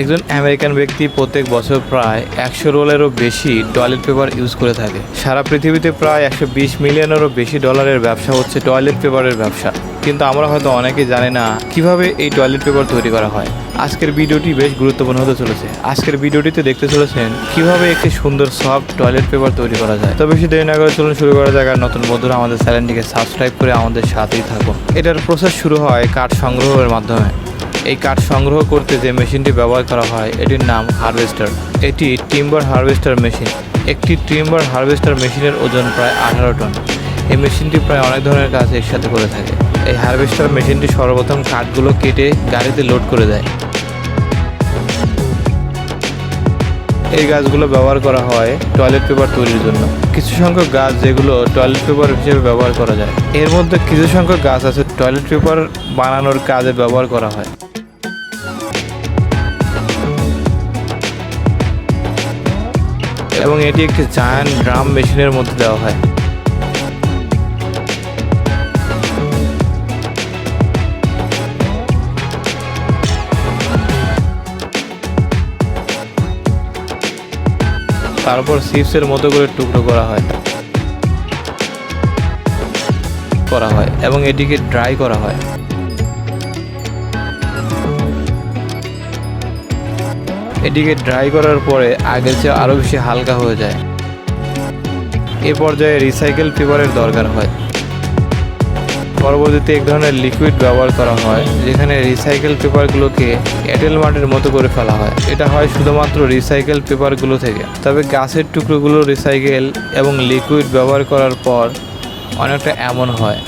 একজন আমেরিকান ব্যক্তি প্রত্যেক বছর প্রায় 100 রোলেরও বেশি টয়লেট পেপার ইউজ করে থাকে। সারা পৃথিবীতে প্রায় 120 মিলিয়নেরও বেশি ডলারের ব্যবসা হচ্ছে টয়লেট পেপারের ব্যবসা। কিন্তু আমরা হয়তো অনেকেই জানি না কিভাবে এই টয়লেট পেপার তৈরি করা হয়। আজকের ভিডিওটি বেশ গুরুত্বপূর্ণ হতে চলেছে। আজকের ভিডিওটিতে দেখতে চলেছেন কিভাবে একটি সুন্দর সফট টয়লেট পেপার তৈরি করা যায়। তো বেশি দেরি না করে চলুন শুরু করা যাক। আর নতুন বন্ধুরা আমাদের চ্যানেলটিকে সাবস্ক্রাইব করে আমাদের সাথেই থাকুন। এটার প্রসেস শুরু হয় কাঠ সংগ্রহের মাধ্যমে। এই কাঠ সংগ্রহ করতে যে মেশিনটি ব্যবহার করা হয় এটির নাম হারভেস্টার। এটি টিম্বার হারভেস্টার মেশিন। একটি টিম্বার হারভেস্টার মেশিনের ওজন প্রায় 18 টন। এই মেশিনটি প্রায় অনেক ধরনের কাজ একসাথে করে থাকে। এই হারভেস্টার মেশিনটি সর্বপ্রথম কাঠগুলো কেটে গাড়িতে লোড করে দেয়। এই গাছগুলো ব্যবহার করা হয় টয়লেট পেপার তৈরির জন্য। কিছু সংখ্যক গাছ যেগুলো টয়লেট পেপার হিসেবে ব্যবহার করা যায়, এর মধ্যে কিছু সংখ্যক গাছ আছে টয়লেট পেপার বানানোর কাজে ব্যবহার করা হয়। এবং এটি একটি জায়ান্ট ড্রাম মেশিনের মধ্যে দেওয়া হয়। তারপর চিপসের মতো করে টুকরো করা হয় এবং এটিকে ড্রাই করা হয়। এটিকে ড্রাই করার পরে আগের চেয়ে আরও বেশি হালকা হয়ে যায়। এ পর্যায়ে রিসাইকেল পেপারের দরকার হয়। পরবর্তীতে এক ধরনের লিকুইড ব্যবহার করা হয় যেখানে রিসাইকেল পেপারগুলোকে এঁটেল মাটির মতো করে ফেলা হয়। এটা হয় শুধুমাত্র রিসাইকেল পেপারগুলো থেকে। তবে গাছের টুকরোগুলো রিসাইকেল এবং লিকুইড ব্যবহার করার পর অনেকটা এমন হয়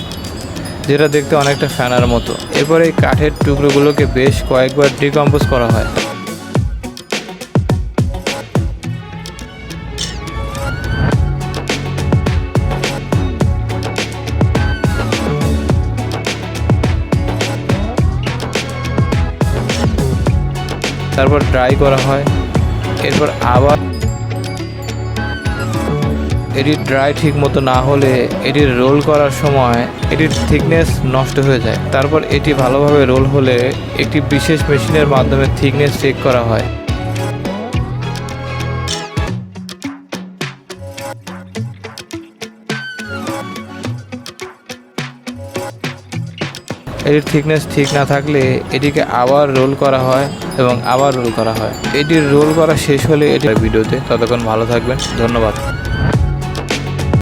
যেটা দেখতে অনেকটা ফ্যানার মতো। এরপর এই কাঠের টুকরোগুলোকে বেশ কয়েকবার ডিকম্পোজ করা হয়। তারপর ড্রাই করা হয়। এরপর আবার এটি ড্রাই ঠিক মতো না হলে এটির রোল করার সময় এটির থিকনেস নষ্ট হয়ে যায়। তারপর এটি ভালোভাবে রোল হলে একটি বিশেষ মেশিনের মাধ্যমে থিকনেস চেক করা হয়। এটির থিকনেস ঠিক না থাকলে এটিকে আবার রোল করা হয় এবং আবার রোল করা হয়। এটির রোল করা শেষ হলে এটির ভিডিওতে। ততক্ষণ ভালো থাকবেন। ধন্যবাদ।